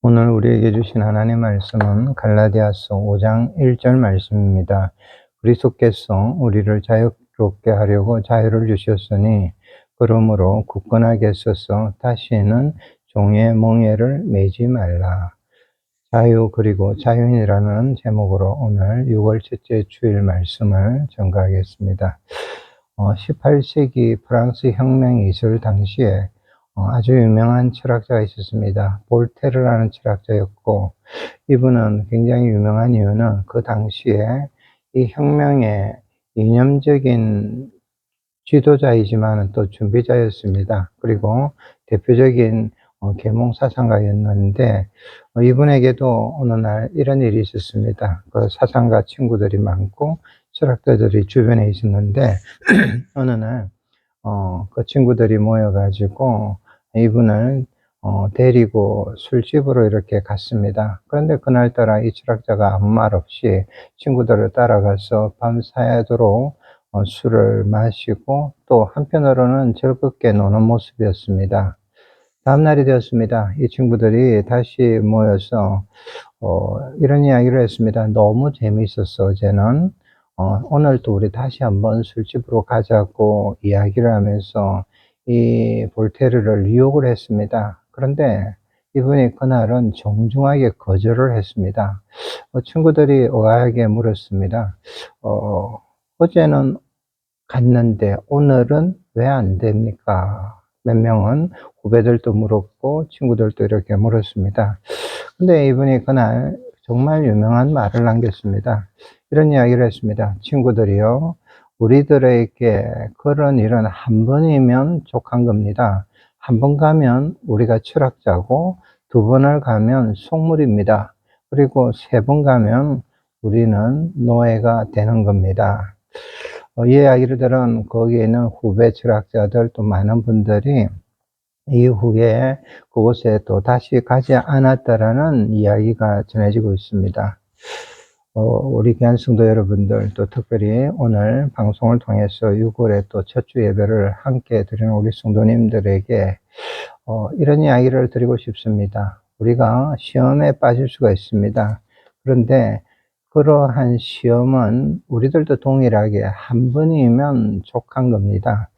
오늘 우리에게 주신 하나님의 말씀은 갈라디아서 5장 1절 말씀입니다. 그리스도께서 우리를 자유롭게 하려고 자유를 주셨으니 그러므로 굳건하게 서서 다시는 종의 멍에를 매지 말라. 자유 그리고 자유인이라는 제목으로 오늘 6월 첫째 주일 말씀을 전가하겠습니다. 18세기 프랑스 혁명이 있을 당시에 아주 유명한 철학자가 있었습니다. 볼테르라는 철학자였고, 이분은 굉장히 유명한 이유는 그 당시에 이 혁명의 이념적인 지도자이지만 또 준비자였습니다. 그리고 대표적인 계몽 사상가였는데, 이분에게도 어느 날 이런 일이 있었습니다. 그 사상가 친구들이 많고 철학자들이 주변에 있었는데 어느 날 그 친구들이 모여가지고 이분을 데리고 술집으로 이렇게 갔습니다. 그런데 그날따라 이 철학자가 아무 말 없이 친구들을 따라가서 밤새도록 술을 마시고 또 한편으로는 즐겁게 노는 모습이었습니다. 다음날이 되었습니다. 이 친구들이 다시 모여서 이런 이야기를 했습니다. 너무 재미있었어, 어제는. 오늘도 우리 다시 한번 술집으로 가자고 이야기를 하면서 이 볼테르를 유혹을 했습니다. 그런데 이분이 그날은 정중하게 거절을 했습니다. 친구들이 의아하게 물었습니다. 어제는 갔는데 오늘은 왜 안 됩니까? 몇 명은 후배들도 물었고 친구들도 이렇게 물었습니다. 근데 이분이 그날 정말 유명한 말을 남겼습니다. 이런 이야기를 했습니다. 친구들이요, 우리들에게 그런 일은 한 번이면 족한 겁니다. 한 번 가면 우리가 철학자고, 두 번을 가면 속물입니다. 그리고 세 번 가면 우리는 노예가 되는 겁니다. 이 이야기를 들은 거기에 있는 후배 철학자들 또 많은 분들이 이후에 그곳에 또 다시 가지 않았다라는 이야기가 전해지고 있습니다. 우리 귀한 성도 여러분들, 또 특별히 오늘 방송을 통해서 6월에 또 첫 주 예배를 함께 드리는 우리 성도님들에게 이런 이야기를 드리고 싶습니다. 우리가 시험에 빠질 수가 있습니다. 그런데 그러한 시험은 우리들도 동일하게 한 번이면 족한 겁니다.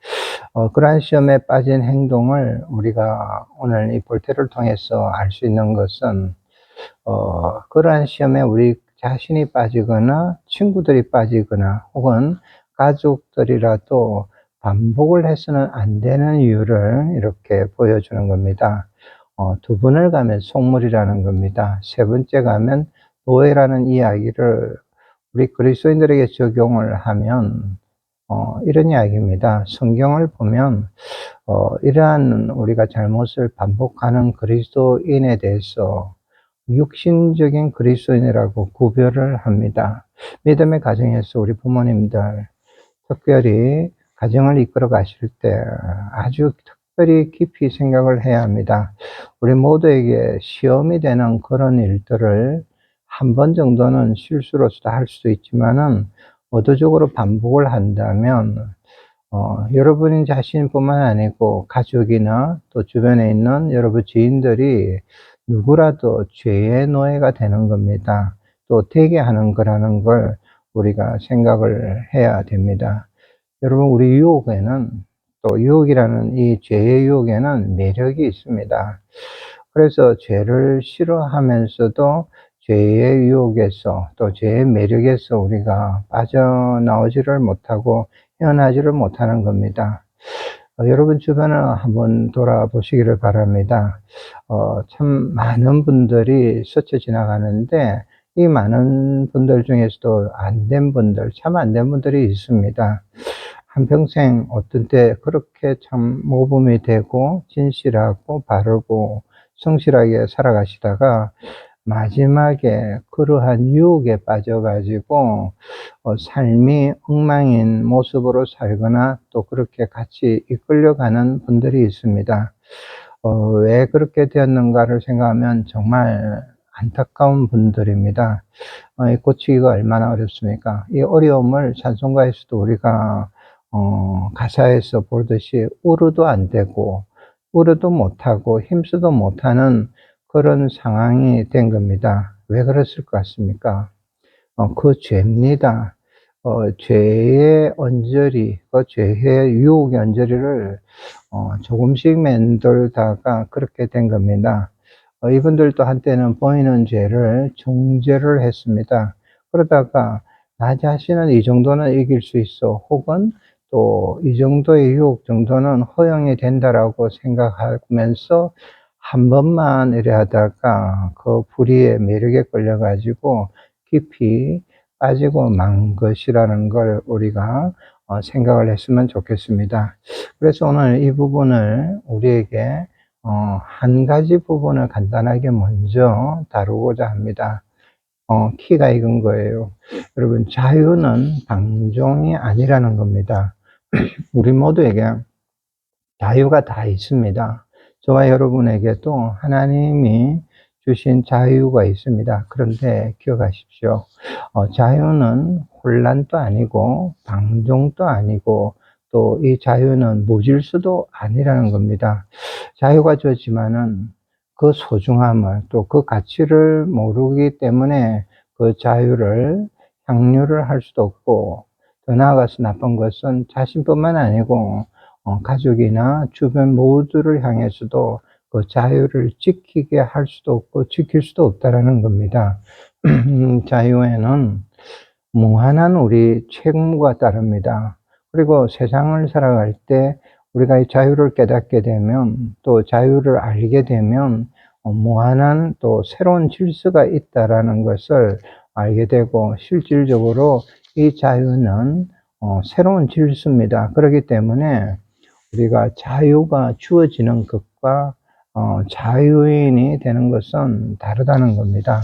그러한 시험에 빠진 행동을 우리가 오늘 이 볼테를 통해서 알 수 있는 것은, 그러한 시험에 우리 자신이 빠지거나 친구들이 빠지거나 혹은 가족들이라도 반복을 해서는 안 되는 이유를 이렇게 보여주는 겁니다. 두 번을 가면 속물이라는 겁니다. 세 번째 가면 노예라는 이야기를 우리 그리스도인들에게 적용을 하면 이런 이야기입니다. 성경을 보면 이러한 우리가 잘못을 반복하는 그리스도인에 대해서 육신적인 그리스도인이라고 구별을 합니다. 믿음의 가정에서 우리 부모님들, 특별히 가정을 이끌어 가실 때 아주 특별히 깊이 생각을 해야 합니다. 우리 모두에게 시험이 되는 그런 일들을 한 번 정도는 실수로서도 할 수도 있지만은 의도적으로 반복을 한다면 여러분 자신뿐만 아니고 가족이나 또 주변에 있는 여러분 지인들이 누구라도 죄의 노예가 되는 겁니다. 또 되게 하는 거라는 걸 우리가 생각을 해야 됩니다. 여러분, 우리 유혹에는, 또 유혹이라는 이 죄의 유혹에는 매력이 있습니다. 그래서 죄를 싫어하면서도 죄의 유혹에서 또 죄의 매력에서 우리가 빠져나오지를 못하고 헤어나지를 못하는 겁니다. 여러분 주변을 한번 돌아보시기를 바랍니다. 참 많은 분들이 스쳐 지나가는데 이 많은 분들 중에서도 안 된 분들, 참 안 된 분들이 있습니다. 한평생 어떤 때 그렇게 참 모범이 되고 진실하고 바르고 성실하게 살아가시다가 마지막에 그러한 유혹에 빠져가지고 삶이 엉망인 모습으로 살거나 또 그렇게 같이 이끌려가는 분들이 있습니다. 왜 그렇게 되었는가를 생각하면 정말 안타까운 분들입니다. 이 고치기가 얼마나 어렵습니까? 이 어려움을 찬송가에서도 우리가 가사에서 보듯이 울어도 안 되고 울어도 못하고 힘써도 못하는 그런 상황이 된 겁니다. 왜 그랬을 것 같습니까? 그 죄입니다. 죄의 언저리, 그 죄의 유혹의 언저리를 조금씩 맴돌다가 그렇게 된 겁니다. 이분들도 한때는 보이는 죄를 중죄를 했습니다. 그러다가 나 자신은 이 정도는 이길 수 있어, 혹은 또 이 정도의 유혹 정도는 허용이 된다라고 생각하면서 한 번만 이래 하다가 그 불의의 매력에 걸려 가지고 깊이 빠지고 만 것이라는 걸 우리가 생각을 했으면 좋겠습니다. 그래서 오늘 이 부분을 우리에게 한 가지 부분을 간단하게 먼저 다루고자 합니다. 키가 이건 거예요. 여러분, 자유는 방종이 아니라는 겁니다. 우리 모두에게 자유가 다 있습니다. 저와 여러분에게도 하나님이 주신 자유가 있습니다. 그런데 기억하십시오. 자유는 혼란도 아니고 방종도 아니고 또 이 자유는 무질서도 아니라는 겁니다. 자유가 주었지만은 그 소중함을 또 그 가치를 모르기 때문에 그 자유를 향유를 할 수도 없고, 더 나아가서 나쁜 것은 자신뿐만 아니고 가족이나 주변 모두를 향해서도 그 자유를 지키게 할 수도 없고 지킬 수도 없다라는 겁니다. 자유에는 무한한 우리 책무가 따릅니다. 그리고 세상을 살아갈 때 우리가 이 자유를 깨닫게 되면, 또 자유를 알게 되면 무한한 또 새로운 질서가 있다라는 것을 알게 되고, 실질적으로 이 자유는 새로운 질서입니다. 그렇기 때문에 우리가 자유가 주어지는 것과 자유인이 되는 것은 다르다는 겁니다.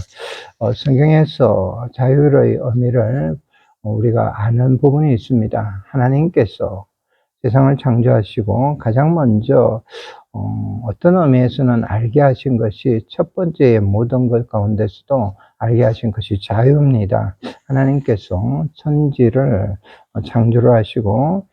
성경에서 자유의 의미를 우리가 아는 부분이 있습니다. 하나님께서 세상을 창조하시고 가장 먼저 어떤 의미에서는 알게 하신 것이, 첫 번째의 모든 것 가운데서도 알게 하신 것이 자유입니다. 하나님께서 천지를 창조를 하시고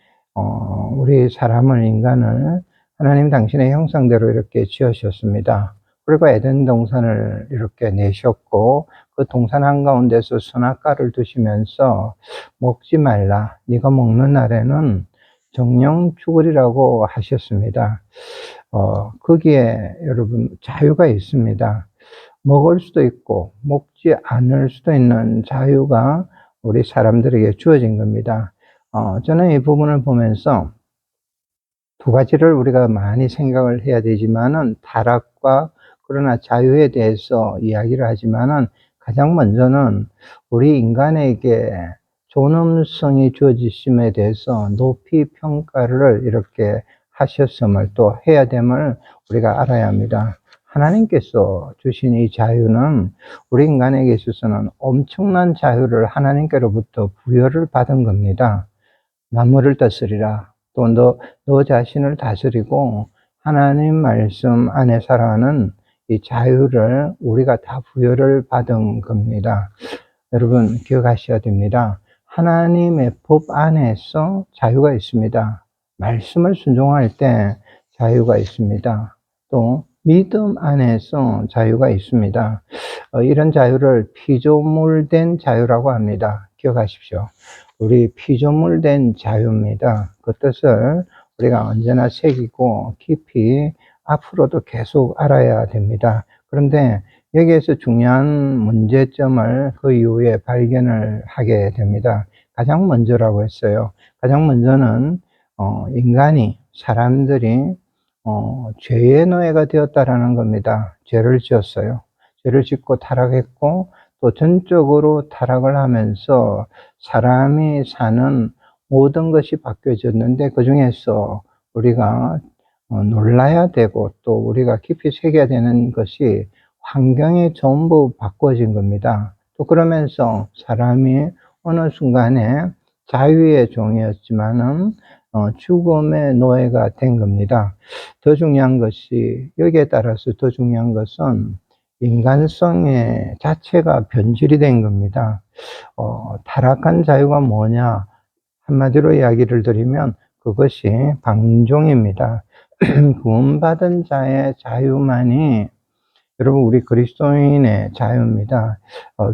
우리 사람을, 인간을 하나님 당신의 형상대로 이렇게 지으셨습니다. 그리고 에덴 동산을 이렇게 내셨고, 그 동산 한가운데서 선악과를 두시면서 먹지 말라, 네가 먹는 날에는 정령 죽으리라고 하셨습니다. 거기에 여러분 자유가 있습니다. 먹을 수도 있고 먹지 않을 수도 있는 자유가 우리 사람들에게 주어진 겁니다. 저는 이 부분을 보면서 두 가지를 우리가 많이 생각을 해야 되지만은, 타락과 그러나 자유에 대해서 이야기를 하지만은, 가장 먼저는 우리 인간에게 존엄성이 주어지심에 대해서 높이 평가를 이렇게 하셨음을, 또 해야 됨을 우리가 알아야 합니다. 하나님께서 주신 이 자유는 우리 인간에게 있어서는 엄청난 자유를 하나님께로부터 부여를 받은 겁니다. 만물을 다스리라. 또 너 자신을 다스리고 하나님 말씀 안에 살아가는 이 자유를 우리가 다 부여를 받은 겁니다. 여러분 기억하셔야 됩니다. 하나님의 법 안에서 자유가 있습니다. 말씀을 순종할 때 자유가 있습니다. 또 믿음 안에서 자유가 있습니다. 이런 자유를 피조물된 자유라고 합니다. 기억하십시오. 우리 피조물된 자유입니다. 그 뜻을 우리가 언제나 새기고 깊이 앞으로도 계속 알아야 됩니다. 그런데 여기에서 중요한 문제점을 그 이후에 발견을 하게 됩니다. 가장 먼저라고 했어요. 가장 먼저는 인간이, 사람들이 죄의 노예가 되었다라는 겁니다. 죄를 지었어요. 죄를 짓고 타락했고, 또 전적으로 타락을 하면서 사람이 사는 모든 것이 바뀌어졌는데, 그 중에서 우리가 놀라야 되고 또 우리가 깊이 새겨야 되는 것이 환경이 전부 바꿔진 겁니다. 또 그러면서 사람이 어느 순간에 자유의 종이었지만은 죽음의 노예가 된 겁니다. 더 중요한 것이, 여기에 따라서 더 중요한 것은 인간성의 자체가 변질이 된 겁니다. 타락한 자유가 뭐냐? 한마디로 이야기를 드리면 그것이 방종입니다. 구원받은 자의 자유만이 여러분, 우리 그리스도인의 자유입니다.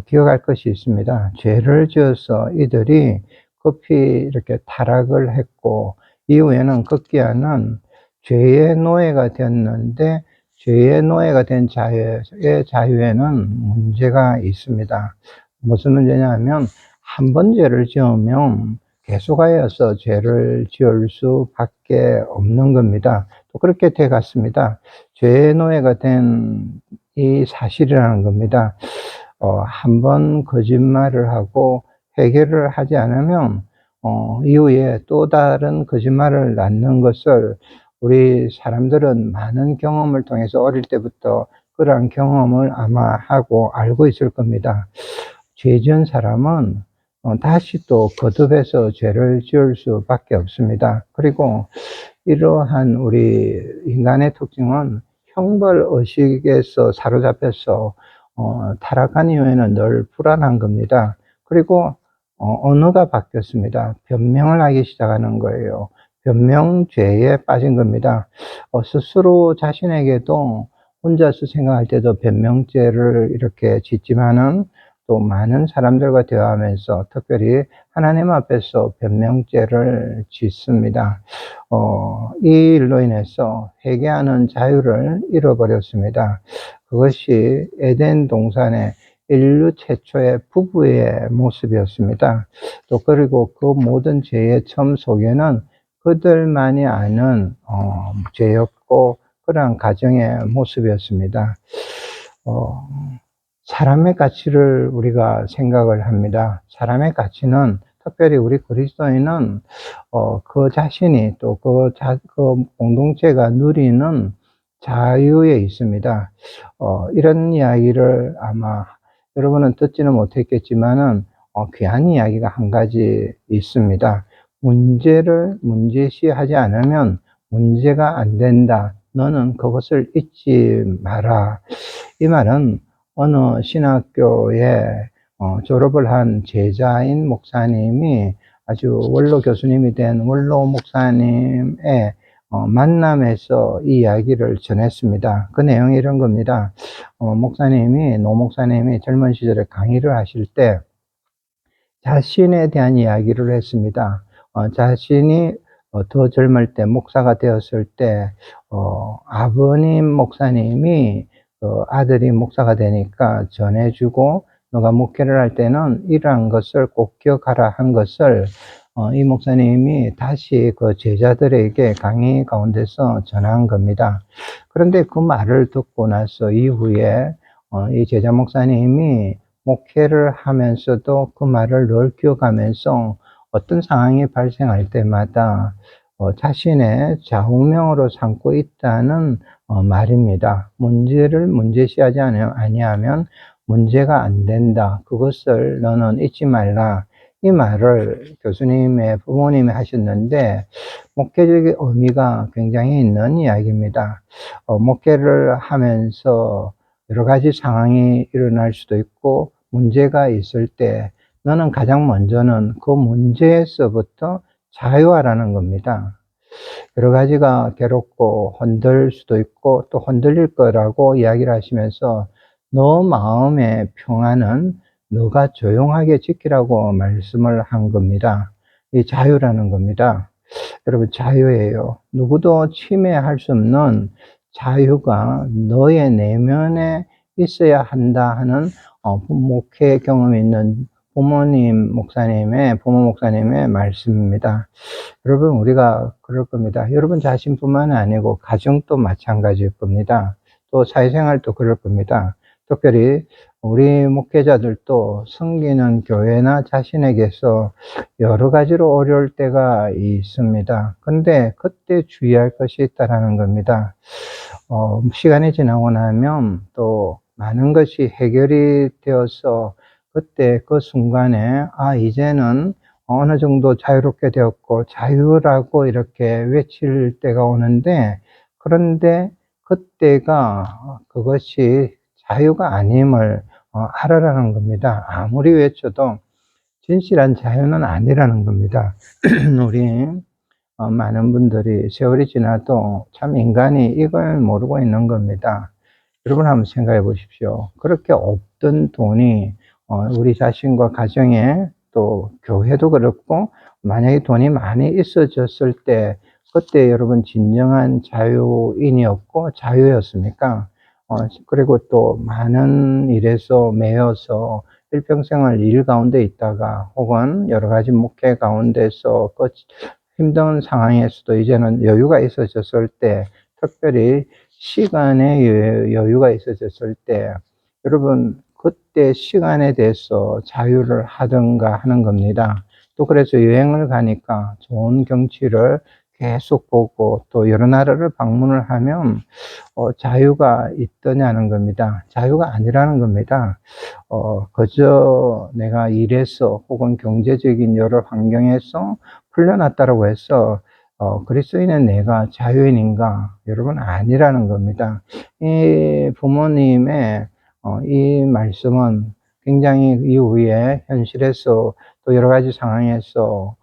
기억할 것이 있습니다. 죄를 지어서 이들이 급히 이렇게 타락을 했고, 이후에는 급기야는 죄의 노예가 되었는데, 죄의 노예가 된 자유에는 문제가 있습니다. 무슨 문제냐 하면, 한 번 죄를 지으면 계속하여서 죄를 지을 수밖에 없는 겁니다. 또 그렇게 돼 갔습니다. 죄의 노예가 된 이 사실이라는 겁니다. 한 번 거짓말을 하고 회개를 하지 않으면 이후에 또 다른 거짓말을 낳는 것을 우리 사람들은 많은 경험을 통해서 어릴 때부터 그러한 경험을 아마 하고 알고 있을 겁니다. 죄 지은 사람은 다시 또 거듭해서 죄를 지을 수밖에 없습니다. 그리고 이러한 우리 인간의 특징은 형벌의식에서 사로잡혀서 타락한 이후에는 늘 불안한 겁니다. 그리고 언어가 바뀌었습니다. 변명을 하기 시작하는 거예요. 변명죄에 빠진 겁니다. 스스로 자신에게도 혼자서 생각할 때도 변명죄를 이렇게 짓지만은 또 많은 사람들과 대화하면서 특별히 하나님 앞에서 변명죄를 짓습니다. 이 일로 인해서 회개하는 자유를 잃어버렸습니다. 그것이 에덴 동산의 인류 최초의 부부의 모습이었습니다. 또 그리고 그 모든 죄의 처음 속에는 그들만이 아는 죄였고 그러한 가정의 모습이었습니다. 사람의 가치를 우리가 생각을 합니다. 사람의 가치는 특별히 우리 그리스도인은 그 자신이 또 그 공동체가 누리는 자유에 있습니다. 이런 이야기를 아마 여러분은 듣지는 못했겠지만은 귀한 이야기가 한 가지 있습니다. 문제를 문제시하지 않으면 문제가 안 된다. 너는 그것을 잊지 마라. 이 말은 어느 신학교에 졸업을 한 제자인 목사님이 아주 원로 교수님이 된 원로 목사님의 만남에서 이 이야기를 전했습니다. 그 내용이 이런 겁니다. 노 목사님이 젊은 시절에 강의를 하실 때 자신에 대한 이야기를 했습니다. 자신이 더 젊을 때 목사가 되었을 때 아버님 목사님이 아들이 목사가 되니까 전해주고 너가 목회를 할 때는 이러한 것을 꼭 기억하라 한 것을 이 목사님이 다시 그 제자들에게 강의 가운데서 전한 겁니다. 그런데 그 말을 듣고 나서 이후에 이 제자 목사님이 목회를 하면서도 그 말을 늘 기억하면서 어떤 상황이 발생할 때마다 자신의 좌우명으로 삼고 있다는 말입니다. 문제를 문제시하지 아니하면 문제가 안 된다. 그것을 너는 잊지 말라. 이 말을 교수님의 부모님이 하셨는데 목회적인 의미가 굉장히 있는 이야기입니다. 목회를 하면서 여러 가지 상황이 일어날 수도 있고 문제가 있을 때 너는 가장 먼저는 그 문제에서부터 자유하라는 겁니다. 여러 가지가 괴롭고 흔들 수도 있고 또 흔들릴 거라고 이야기를 하시면서 너 마음의 평안은 너가 조용하게 지키라고 말씀을 한 겁니다. 이 자유라는 겁니다. 여러분, 자유예요. 누구도 침해할 수 없는 자유가 너의 내면에 있어야 한다 하는 목회 경험이 있는 부모 목사님의 말씀입니다. 여러분, 우리가 그럴 겁니다. 여러분 자신뿐만 아니고 가정도 마찬가지일 겁니다. 또 사회생활도 그럴 겁니다. 특별히 우리 목회자들도 섬기는 교회나 자신에게서 여러 가지로 어려울 때가 있습니다. 근데 그때 주의할 것이 있다라는 겁니다. 시간이 지나고 나면 또 많은 것이 해결이 되어서 그때 그 순간에 이제는 어느 정도 자유롭게 되었고 자유라고 이렇게 외칠 때가 오는데, 그런데 그때가 그것이 자유가 아님을 알아라는 겁니다. 아무리 외쳐도 진실한 자유는 아니라는 겁니다. 우리 많은 분들이 세월이 지나도 참 인간이 이걸 모르고 있는 겁니다. 여러분 한번 생각해 보십시오. 그렇게 없던 돈이 우리 자신과 가정에 또 교회도 그렇고 만약에 돈이 많이 있어졌을 때 그때 여러분 진정한 자유인이었고 자유였습니까? 그리고 또 많은 일에서 매여서 일평생을 일 가운데 있다가 혹은 여러 가지 목회 가운데서 그 힘든 상황에서도 이제는 여유가 있어졌을 때 특별히 시간의 여유가 있어졌을 때 여러분 그때 시간에 대해서 자유를 하든가 하는 겁니다. 또 그래서 여행을 가니까 좋은 경치를 계속 보고 또 여러 나라를 방문을 하면 자유가 있더냐는 겁니다. 자유가 아니라는 겁니다. 그저 내가 일해서 혹은 경제적인 여러 환경에서 풀려났다라고 해서 그리스도인의 내가 자유인인가? 여러분 아니라는 겁니다. 이 부모님의 이 말씀은 굉장히 이후에 현실에서 또 여러 가지 상황에서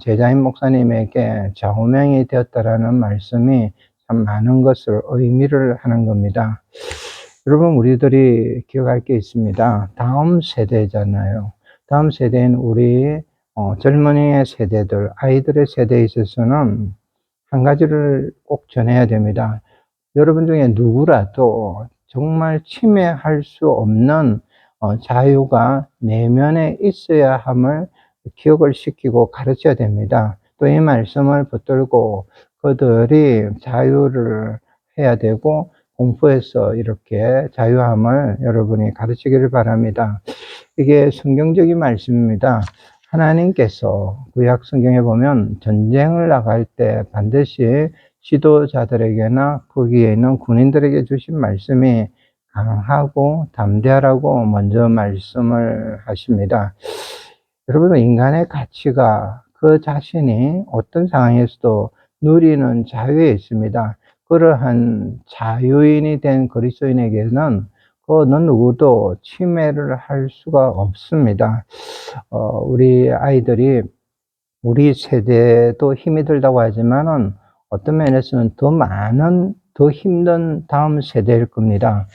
제자인 목사님에게 좌우명이 되었다라는 말씀이 참 많은 것을 의미를 하는 겁니다. 여러분 우리들이 기억할 게 있습니다. 다음 세대잖아요. 다음 세대인 우리 젊은이의 세대들, 아이들의 세대에 있어서는 한 가지를 꼭 전해야 됩니다. 여러분 중에 누구라도 정말 침해할 수 없는 자유가 내면에 있어야 함을 기억을 시키고 가르쳐야 됩니다. 또 이 말씀을 붙들고 그들이 자유를 해야 되고 공부해서 이렇게 자유함을 여러분이 가르치기를 바랍니다. 이게 성경적인 말씀입니다. 하나님께서 구약 성경에 보면 전쟁을 나갈 때 반드시 지도자들에게나 거기에 있는 군인들에게 주신 말씀이 강하고 담대하라고 먼저 말씀을 하십니다. 여러분 인간의 가치가 그 자신이 어떤 상황에서도 누리는 자유에 있습니다. 그러한 자유인이 된 그리스도인에게는 그 어느 누구도 침해를 할 수가 없습니다. 우리 아이들이 우리 세대도 힘이 들다고 하지만은 어떤 면에서는 더 많은 더 힘든 다음 세대일 겁니다.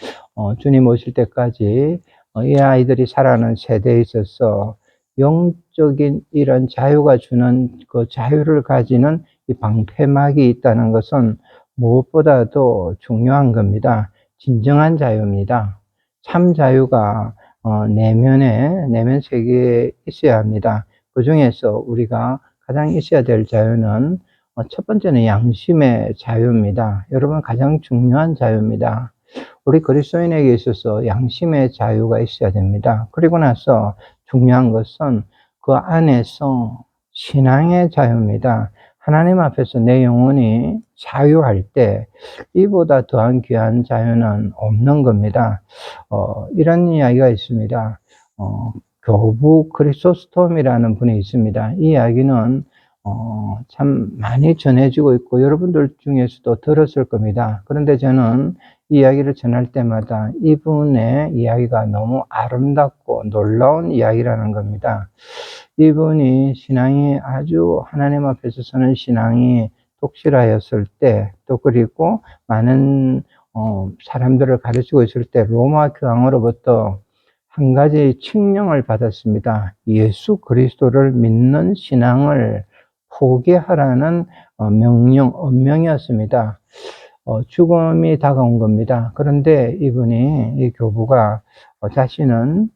주님 오실 때까지 이 아이들이 살아가는 세대에 있어서 영적인 이런 자유가 주는 그 자유를 가지는 이 방패막이 있다는 것은 무엇보다도 중요한 겁니다. 진정한 자유입니다. 참 자유가 내면 세계에 있어야 합니다. 그 중에서 우리가 가장 있어야 될 자유는 첫 번째는 양심의 자유입니다. 여러분 가장 중요한 자유입니다. 우리 그리스도인에게 있어서 양심의 자유가 있어야 됩니다. 그리고 나서 중요한 것은 그 안에서 신앙의 자유입니다. 하나님 앞에서 내 영혼이 자유할 때 이보다 더한 귀한 자유는 없는 겁니다. 이런 이야기가 있습니다. 교부 크리소스톰이라는 분이 있습니다. 이 이야기는 참 많이 전해지고 있고 여러분들 중에서도 들었을 겁니다. 그런데 저는 이 이야기를 전할 때마다 이분의 이야기가 너무 아름답고 놀라운 이야기라는 겁니다. 이분이 신앙이 아주 하나님 앞에서 서는 신앙이 독실하였을 때, 또 그리고 많은 사람들을 가르치고 있을 때 로마 교황으로부터 한 가지 칙령을 받았습니다. 예수 그리스도를 믿는 신앙을 포기하라는 엄명이었습니다. 죽음이 다가온 겁니다. 그런데 이분이, 이 교부가 자신은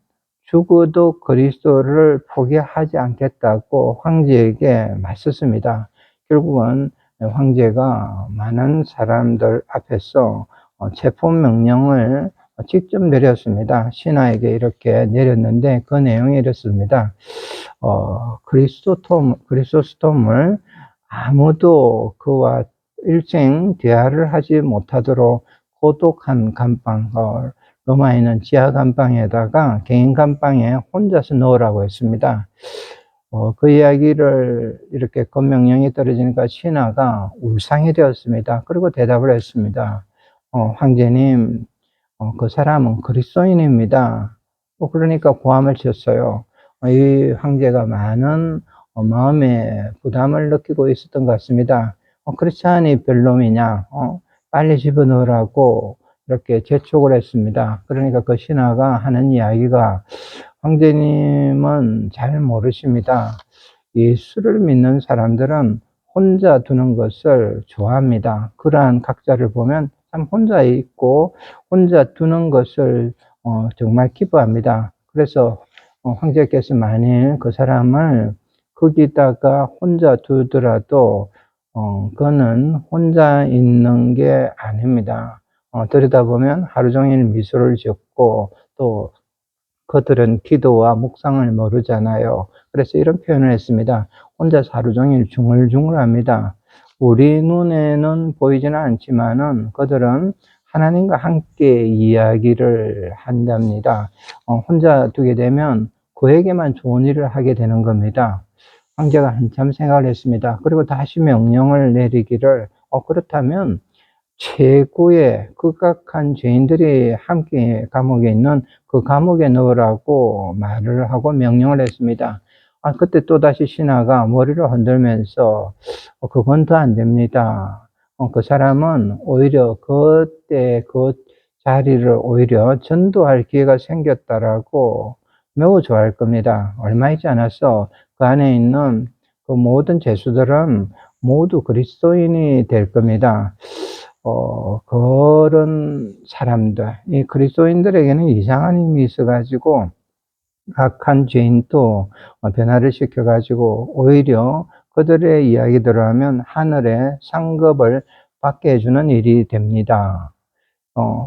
죽어도 그리스도를 포기하지 않겠다고 황제에게 맞섰습니다. 결국은 황제가 많은 사람들 앞에서 체포명령을 직접 내렸습니다. 신하에게 이렇게 내렸는데 그 내용이 이렇습니다. 그리스도스톰을 아무도 그와 일생 대화를 하지 못하도록 고독한 감방, 로마에 있는 지하 감방에다가 개인 감방에 혼자서 넣으라고 했습니다. 그 이야기를 이렇게 그 명령이 떨어지니까 신하가 울상이 되었습니다. 그리고 대답을 했습니다. 황제님, 그 사람은 그리스도인입니다. 그러니까 고함을 쳤어요. 이 황제가 많은 마음의 부담을 느끼고 있었던 것 같습니다. 크리스찬이 별놈이냐? 빨리 집어넣으라고 이렇게 재촉을 했습니다. 그러니까 그 신하가 하는 이야기가 황제님은 잘 모르십니다. 예수를 믿는 사람들은 혼자 두는 것을 좋아합니다. 그러한 각자를 보면 참 혼자 있고 혼자 두는 것을 정말 기뻐합니다. 그래서 황제께서 만일 그 사람을 거기다가 혼자 두더라도 그는 혼자 있는 게 아닙니다. 들여다보면 하루 종일 미소를 짓고 또 그들은 기도와 묵상을 모르잖아요. 그래서 이런 표현을 했습니다. 혼자서 하루 종일 중얼중얼합니다. 우리 눈에는 보이지는 않지만은 그들은 하나님과 함께 이야기를 한답니다. 혼자 두게 되면 그에게만 좋은 일을 하게 되는 겁니다. 황제가 한참 생각을 했습니다. 그리고 다시 명령을 내리기를 그렇다면 최고의 극악한 죄인들이 함께 감옥에 있는 그 감옥에 넣으라고 말을 하고 명령을 했습니다. 그때 또다시 신하가 머리를 흔들면서 그건 더 안 됩니다. 그 사람은 오히려 그때 그 자리를 오히려 전도할 기회가 생겼다라고 매우 좋아할 겁니다. 얼마 있지 않아서 그 안에 있는 그 모든 죄수들은 모두 그리스도인이 될 겁니다. 그런 사람들, 이 그리스도인들에게는 이상한 힘이 있어가지고, 악한 죄인도 변화를 시켜가지고, 오히려 그들의 이야기대로 하면 하늘의 상급을 받게 해주는 일이 됩니다.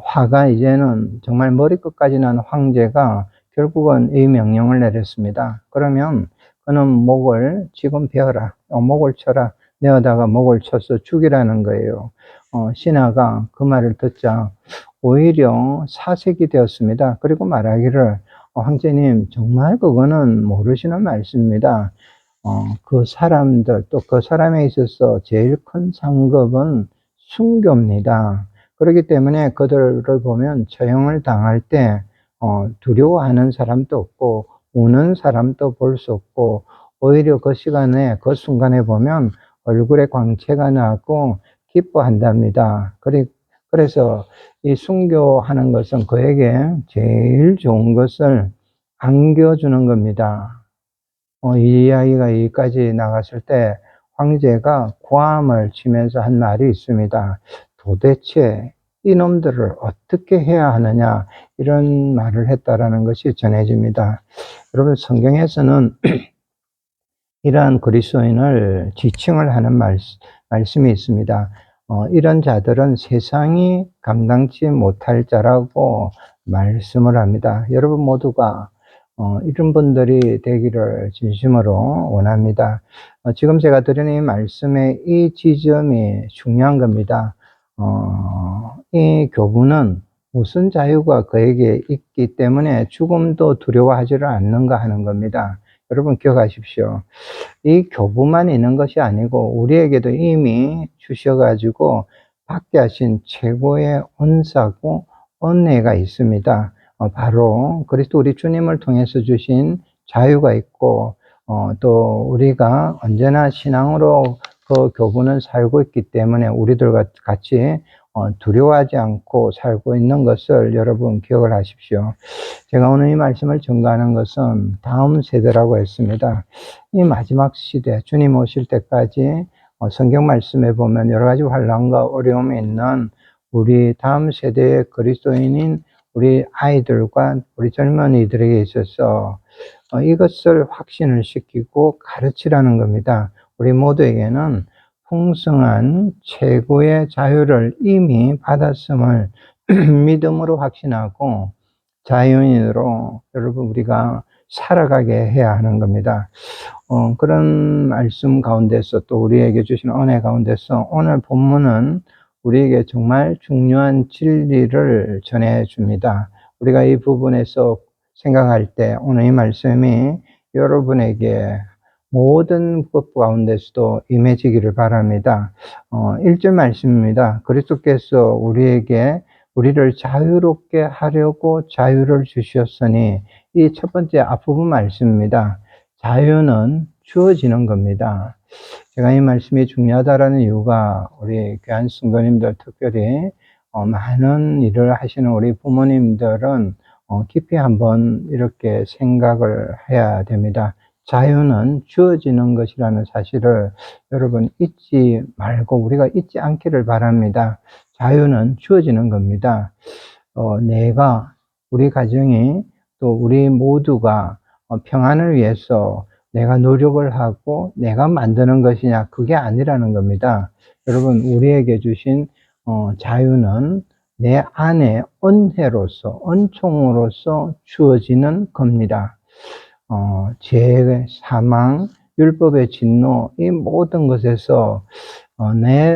화가 이제는 정말 머리끝까지 난 황제가 결국은 이 명령을 내렸습니다. 그러면 그는 목을 지금 베어라, 목을 쳐라, 내어다가 목을 쳐서 죽이라는 거예요. 신하가 그 말을 듣자 오히려 사색이 되었습니다. 그리고 말하기를 황제님 정말 그거는 모르시는 말씀입니다. 그 사람들 또 그 사람에 있어서 제일 큰 상급은 순교입니다. 그렇기 때문에 그들을 보면 처형을 당할 때 두려워하는 사람도 없고 우는 사람도 볼 수 없고 오히려 그 시간에 그 순간에 보면 얼굴에 광채가 나고 기뻐한답니다. 그래서 이 순교하는 것은 그에게 제일 좋은 것을 안겨주는 겁니다. 이 이야기가 여기까지 나갔을 때 황제가 고함을 치면서 한 말이 있습니다. 도대체 이놈들을 어떻게 해야 하느냐 이런 말을 했다라는 것이 전해집니다. 여러분 성경에서는 이러한 그리스도인을 지칭을 하는 말씀이 있습니다. 이런 자들은 세상이 감당치 못할 자라고 말씀을 합니다. 여러분 모두가 이런 분들이 되기를 진심으로 원합니다. 지금 제가 드리는 이 말씀의 이 지점이 중요한 겁니다. 이 교부는 무슨 자유가 그에게 있기 때문에 죽음도 두려워하지를 않는가 하는 겁니다. 여러분 기억하십시오. 이 교부만 있는 것이 아니고 우리에게도 이미 주셔가지고 받게 하신 최고의 은사고 은혜가 있습니다. 바로 그리스도 우리 주님을 통해서 주신 자유가 있고 또 우리가 언제나 신앙으로 그 교부는 살고 있기 때문에 우리들과 같이 두려워하지 않고 살고 있는 것을 여러분 기억을 하십시오. 제가 오늘 이 말씀을 전가하는 것은 다음 세대라고 했습니다. 이 마지막 시대, 주님 오실 때까지 성경 말씀에 보면 여러 가지 환난과 어려움이 있는 우리 다음 세대의 그리스도인인 우리 아이들과 우리 젊은이들에게 있어서 이것을 확신을 시키고 가르치라는 겁니다. 우리 모두에게는 풍성한 최고의 자유를 이미 받았음을 믿음으로 확신하고 자유인으로 여러분 우리가 살아가게 해야 하는 겁니다. 그런 말씀 가운데서 또 우리에게 주신 은혜 가운데서 오늘 본문은 우리에게 정말 중요한 진리를 전해줍니다. 우리가 이 부분에서 생각할 때 오늘 이 말씀이 여러분에게 모든 것 가운데서도 임해지기를 바랍니다. 1절 말씀입니다. 그리스도께서 우리를 자유롭게 하려고 자유를 주셨으니 이 첫 번째 앞부분 말씀입니다. 자유는 주어지는 겁니다. 제가 이 말씀이 중요하다라는 이유가 우리 귀한 성도님들 특별히 많은 일을 하시는 우리 부모님들은 깊이 한번 이렇게 생각을 해야 됩니다. 자유는 주어지는 것이라는 사실을 여러분 잊지 말고 우리가 잊지 않기를 바랍니다. 자유는 주어지는 겁니다. 내가, 우리 가정이, 또 우리 모두가 평안을 위해서 내가 노력을 하고 내가 만드는 것이냐, 그게 아니라는 겁니다. 여러분, 우리에게 주신 자유는 내 안에 은혜로서, 은총으로서 주어지는 겁니다. 죄, 사망, 율법의 진노, 이 모든 것에서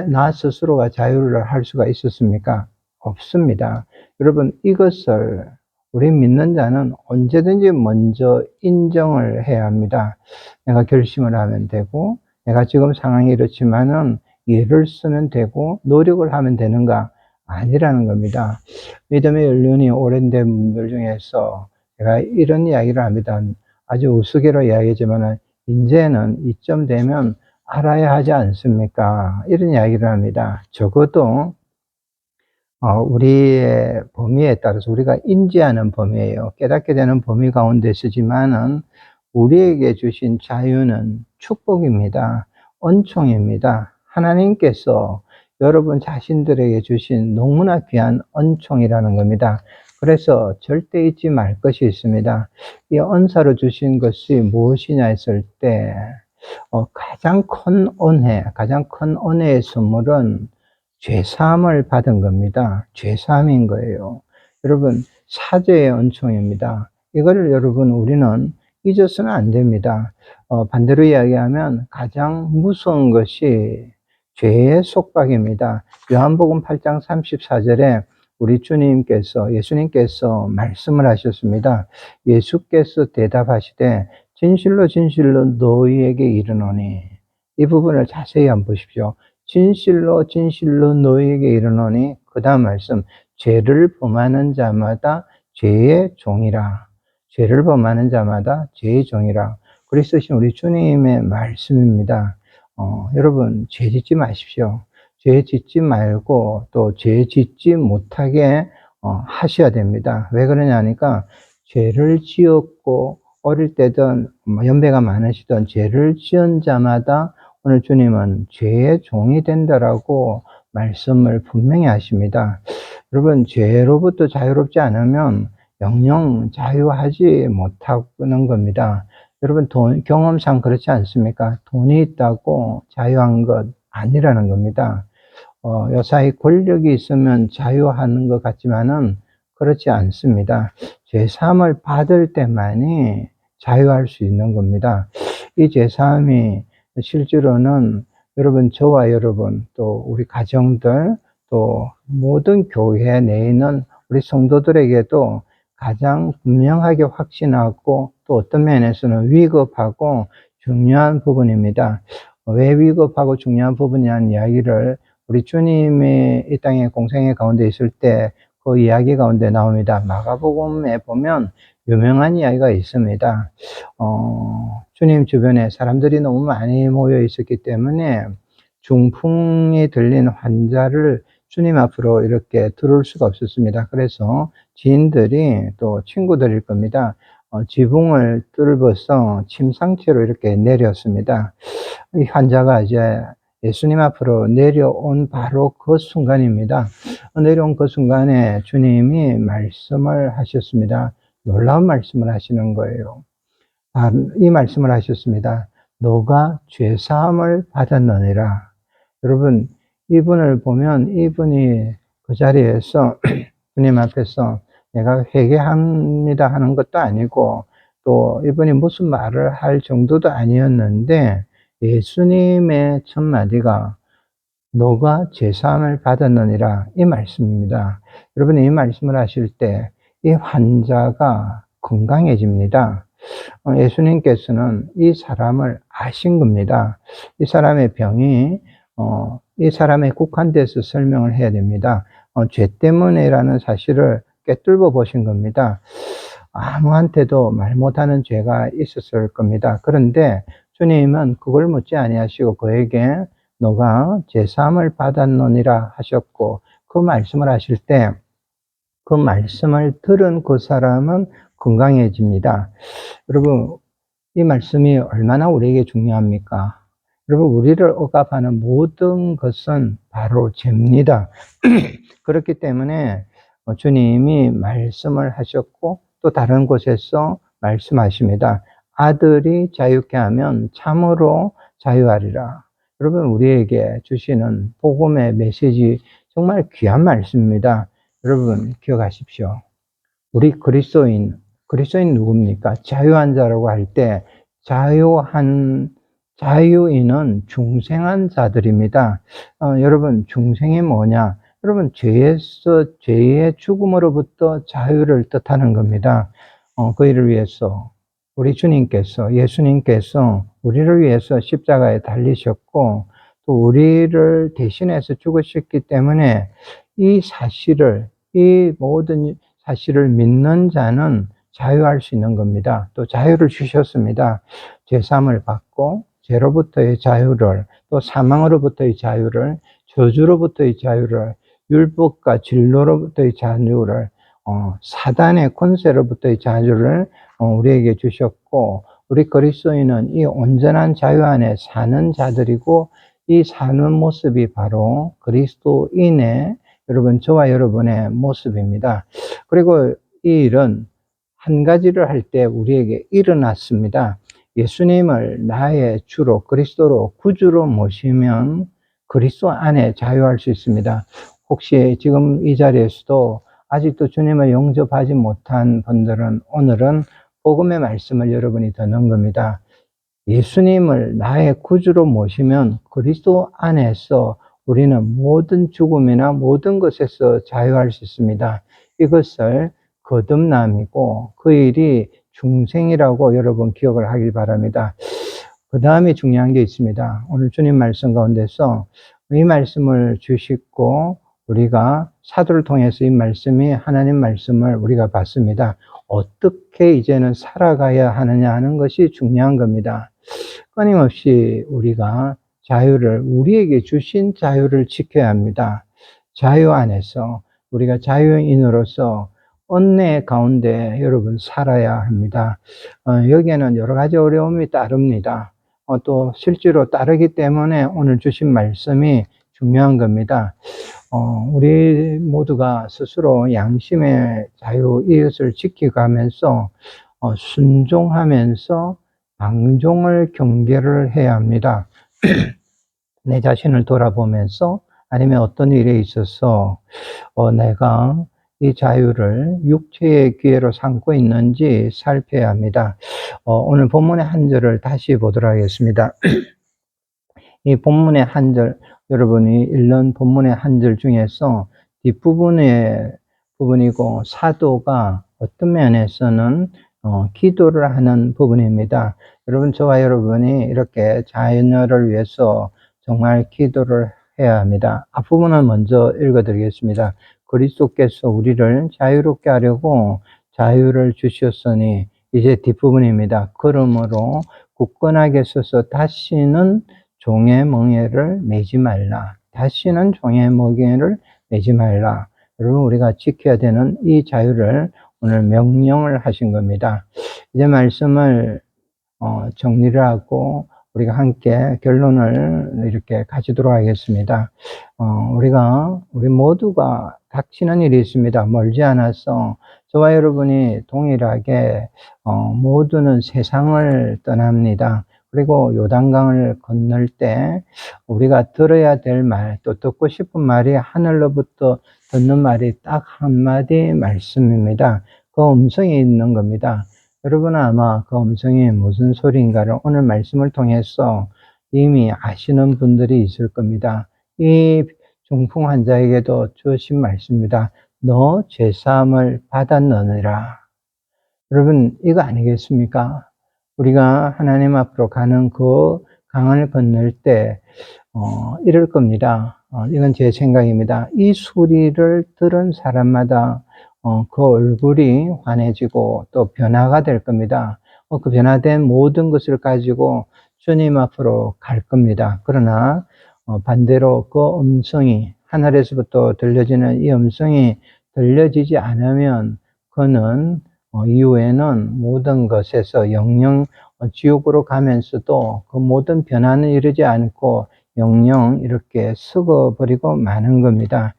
나 스스로가 자유를 할 수가 있었습니까? 없습니다. 여러분, 이것을 우리 믿는 자는 언제든지 먼저 인정을 해야 합니다. 내가 결심을 하면 되고, 내가 지금 상황이 이렇지만은 예를 쓰면 되고, 노력을 하면 되는가? 아니라는 겁니다. 믿음의 연륜이 오랜된 분들 중에서 제가 이런 이야기를 합니다. 아주 우스개로 이야기하지만 이제는 이쯤 되면 알아야 하지 않습니까? 이런 이야기를 합니다. 적어도 우리의 범위에 따라서 우리가 인지하는 범위예요. 깨닫게 되는 범위 가운데 쓰지만은 우리에게 주신 자유는 축복입니다. 은총입니다. 하나님께서 여러분 자신들에게 주신 너무나 귀한 은총이라는 겁니다. 그래서 절대 잊지 말 것이 있습니다. 이 은사로 주신 것이 무엇이냐 했을 때 가장 큰 은혜, 가장 큰 은혜의 선물은 죄사함을 받은 겁니다. 죄사함인 거예요. 여러분, 사죄의 은총입니다. 이거를 여러분 우리는 잊어서는 안 됩니다. 반대로 이야기하면 가장 무서운 것이 죄의 속박입니다. 요한복음 8장 34절에 우리 예수님께서 말씀을 하셨습니다. 예수께서 대답하시되 진실로 진실로 너희에게 이르노니, 이 부분을 자세히 한번 보십시오. 진실로 진실로 너희에게 이르노니, 그 다음 말씀, 죄를 범하는 자마다 죄의 종이라. 죄를 범하는 자마다 죄의 종이라. 그리스도신 우리 주님의 말씀입니다. 여러분, 죄 짓지 마십시오. 죄 짓지 말고 또 죄 짓지 못하게 하셔야 됩니다. 왜 그러냐니까, 죄를 지었고 어릴 때든 연배가 많으시던 죄를 지은 자마다 오늘 주님은 죄의 종이 된다라고 말씀을 분명히 하십니다. 여러분, 죄로부터 자유롭지 않으면 영영 자유하지 못하는 겁니다. 여러분, 경험상 그렇지 않습니까? 돈이 있다고 자유한 것 아니라는 겁니다. 요사이 권력이 있으면 자유하는 것 같지만은 그렇지 않습니다. 죄사함을 받을 때만이 자유할 수 있는 겁니다. 이 죄사함이 실제로는 여러분, 저와 여러분, 또 우리 가정들, 또 모든 교회 내에 있는 우리 성도들에게도 가장 분명하게 확신하고 또 어떤 면에서는 위급하고 중요한 부분입니다. 왜 위급하고 중요한 부분이냐는 이야기를 우리 주님의 이 땅의 공생의 가운데 있을 때 그 이야기 가운데 나옵니다. 마가복음에 보면 유명한 이야기가 있습니다. 주님 주변에 사람들이 너무 많이 모여 있었기 때문에 중풍이 들린 환자를 주님 앞으로 이렇게 들어올 수가 없었습니다. 그래서 지인들이, 또 친구들일 겁니다, 지붕을 뚫어서 침상채로 이렇게 내렸습니다. 이 환자가 이제 예수님 앞으로 내려온 바로 그 순간입니다. 내려온 그 순간에 주님이 말씀을 하셨습니다. 놀라운 말씀을 하시는 거예요. 이 말씀을 하셨습니다. 너가 죄사함을 받았느니라. 여러분, 이분을 보면 이분이 그 자리에서 주님 앞에서 내가 회개합니다 하는 것도 아니고, 또 이분이 무슨 말을 할 정도도 아니었는데 예수님의 첫 마디가 너가 죄사함을 받았느니라, 이 말씀입니다. 여러분, 이 말씀을 하실 때 이 환자가 건강해집니다. 예수님께서는 이 사람을 아신 겁니다. 이 사람의 병이 이 사람에 국한돼서 설명을 해야 됩니다. 죄 때문에라는 사실을 꿰뚫어 보신 겁니다. 아무한테도 말 못하는 죄가 있었을 겁니다. 그런데 주님은 그걸 묻지 아니하시고 그에게 너가 죄사함을 받았느니라 하셨고, 그 말씀을 하실 때 그 말씀을 들은 그 사람은 건강해집니다. 여러분, 이 말씀이 얼마나 우리에게 중요합니까? 여러분, 우리를 억압하는 모든 것은 바로 죄입니다. 그렇기 때문에 주님이 말씀을 하셨고 또 다른 곳에서 말씀하십니다. 아들이 자유케 하면 참으로 자유하리라. 여러분, 우리에게 주시는 복음의 메시지 정말 귀한 말씀입니다. 여러분, 기억하십시오. 우리 그리스도인 누굽니까? 자유한 자라고 할 때 자유인은 중생한 자들입니다. 여러분, 중생이 뭐냐? 여러분, 죄의 죽음으로부터 자유를 뜻하는 겁니다. 그 일을 위해서 우리 예수님께서 우리를 위해서 십자가에 달리셨고 또 우리를 대신해서 죽으셨기 때문에 이 모든 사실을 믿는 자는 자유할 수 있는 겁니다. 또 자유를 주셨습니다. 죄사함을 받고 죄로부터의 자유를, 또 사망으로부터의 자유를, 저주로부터의 자유를, 율법과 진로로부터의 자유를, 사단의 권세로부터의 자유를 우리에게 주셨고, 우리 그리스도인은 이 온전한 자유 안에 사는 자들이고, 이 사는 모습이 바로 그리스도인의 여러분, 저와 여러분의 모습입니다. 그리고 이 일은 한 가지를 할 때 우리에게 일어났습니다. 예수님을 나의 주로 그리스도로 구주로 모시면 그리스도 안에 자유할 수 있습니다. 혹시 지금 이 자리에서도 아직도 주님을 영접하지 못한 분들은 오늘은 복음의 말씀을 여러분이 듣는 겁니다. 예수님을 나의 구주로 모시면 그리스도 안에서 우리는 모든 죽음이나 모든 것에서 자유할 수 있습니다. 이것을 거듭남이고 그 일이 중생이라고 여러분 기억을 하길 바랍니다. 그 다음에 중요한 게 있습니다. 오늘 주님 말씀 가운데서 이 말씀을 주시고 우리가 사도를 통해서 이 말씀이 하나님 말씀을 우리가 봤습니다. 어떻게 이제는 살아가야 하느냐 하는 것이 중요한 겁니다. 끊임없이 우리가 우리에게 주신 자유를 지켜야 합니다. 자유 안에서 우리가 자유인으로서 은혜 가운데 여러분 살아야 합니다. 여기에는 여러 가지 어려움이 따릅니다. 또 실제로 따르기 때문에 오늘 주신 말씀이 중요한 겁니다. 우리 모두가 스스로 양심의 자유 이것을 지켜가면서 순종하면서 방종을 경계를 해야 합니다. 내 자신을 돌아보면서 아니면 어떤 일에 있어서 내가 이 자유를 육체의 기회로 삼고 있는지 살펴야 합니다. 오늘 본문의 한 절을 다시 보도록 하겠습니다. 이 본문의 한 절, 여러분이 읽는 본문의 한 절 중에서 뒷부분의 부분이고 사도가 어떤 면에서는 기도를 하는 부분입니다. 여러분, 저와 여러분이 이렇게 자녀를 위해서 정말 기도를 해야 합니다. 앞부분을 먼저 읽어드리겠습니다. 그리스도께서 우리를 자유롭게 하려고 자유를 주셨으니 이제 뒷부분입니다. 그러므로 굳건하게 서서 다시는 종의 멍에를 매지 말라. 다시는 종의 멍에를 매지 말라. 여러분, 우리가 지켜야 되는 이 자유를 오늘 명령을 하신 겁니다. 이제 말씀을 정리를 하고 우리가 함께 결론을 이렇게 가지도록 하겠습니다. 우리 모두가 닥치는 일이 있습니다. 멀지 않아서 저와 여러분이 동일하게 모두는 세상을 떠납니다. 그리고 요단강을 건널 때 우리가 들어야 될 말, 또 듣고 싶은 말이 하늘로부터 듣는 말이 딱 한마디 말씀입니다. 그 음성이 있는 겁니다. 여러분은 아마 그 음성이 무슨 소리인가를 오늘 말씀을 통해서 이미 아시는 분들이 있을 겁니다. 이 중풍 환자에게도 주신 말씀입니다. 너 죄사함을 받았느니라. 여러분, 이거 아니겠습니까? 우리가 하나님 앞으로 가는 그 강을 건널 때 이럴 겁니다. 이건 제 생각입니다. 이 소리를 들은 사람마다 그 얼굴이 환해지고 또 변화가 될 겁니다. 그 변화된 모든 것을 가지고 주님 앞으로 갈 겁니다. 그러나 반대로 그 음성이 하늘에서부터 들려지는 이 음성이 들려지지 않으면 그는 이후에는 모든 것에서 영영 지옥으로 가면서도 그 모든 변화는 이루지 않고 영영 이렇게 썩어버리고 마는 겁니다.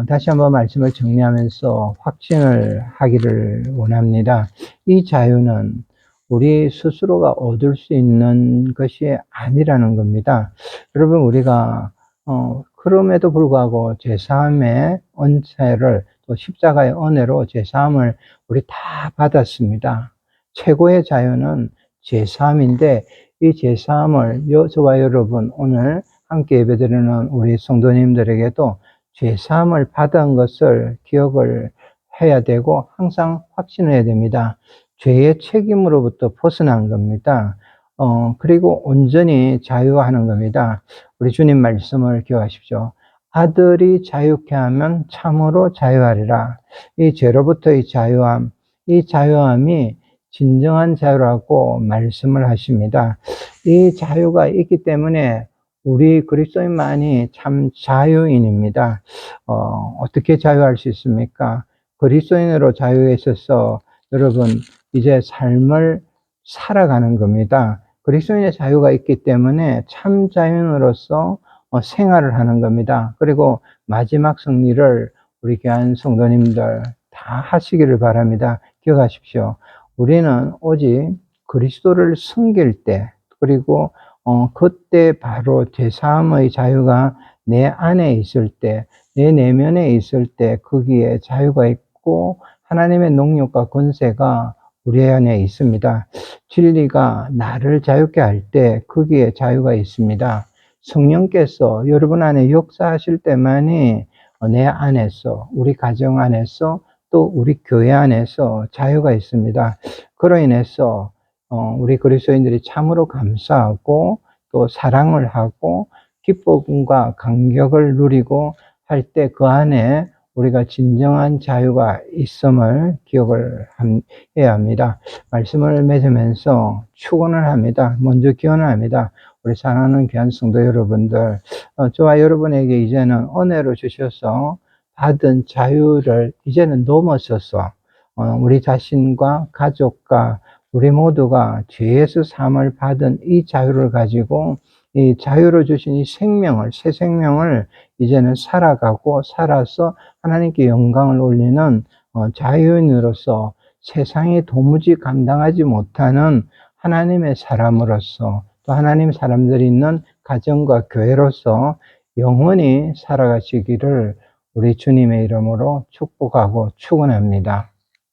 다시 한번 말씀을 정리하면서 확신을 하기를 원합니다. 이 자유는 우리 스스로가 얻을 수 있는 것이 아니라는 겁니다. 여러분, 우리가 그럼에도 불구하고 제사함의 은혜를, 또 십자가의 은혜로 제사함을 우리 다 받았습니다. 최고의 자유는 제사함인데, 이 제사함을 저와 여러분, 오늘 함께 예배드리는 우리 성도님들에게도 제사함을 받은 것을 기억을 해야 되고 항상 확신해야 됩니다. 죄의 책임으로부터 벗어난 겁니다. 그리고 온전히 자유하는 겁니다. 우리 주님 말씀을 기억하십시오. 아들이 자유케 하면 참으로 자유하리라. 이 죄로부터의 자유함, 이 자유함이 진정한 자유라고 말씀을 하십니다. 이 자유가 있기 때문에 우리 그리스도인만이 참 자유인입니다. 어떻게 자유할 수 있습니까? 그리스도인으로 자유에 있어서 여러분 이제 삶을 살아가는 겁니다. 그리스도인의 자유가 있기 때문에 참 자유인으로서 생활을 하는 겁니다. 그리고 마지막 승리를 우리 귀한 성도님들 다 하시기를 바랍니다. 기억하십시오. 우리는 오직 그리스도를 섬길 때, 그리고 그때 바로 제사함의 자유가 내 안에 있을 때, 내 내면에 있을 때 거기에 자유가 있고 하나님의 능력과 권세가 우리 안에 있습니다. 진리가 나를 자유케 할 때 거기에 자유가 있습니다. 성령께서 여러분 안에 역사하실 때만이 내 안에서, 우리 가정 안에서, 또 우리 교회 안에서 자유가 있습니다. 그로 인해서 우리 그리스도인들이 참으로 감사하고 또 사랑을 하고 기쁨과 감격을 누리고 할 때 그 안에 우리가 진정한 자유가 있음을 기억을 해야 합니다. 말씀을 맺으면서 축원을 합니다. 먼저 기원을 합니다. 우리 사랑하는 귀한 성도 여러분들, 저와 여러분에게 이제는 은혜로 주셔서 받은 자유를 이제는 넘어서서 우리 자신과 가족과 우리 모두가 죄에서 사함을 받은 이 자유를 가지고 이 자유로 주신 이 생명을, 새 생명을 이제는 살아가고 살아서 하나님께 영광을 올리는 자유인으로서 세상이 도무지 감당하지 못하는 하나님의 사람으로서, 또 하나님 사람들이 있는 가정과 교회로서 영원히 살아가시기를 우리 주님의 이름으로 축복하고 축원합니다.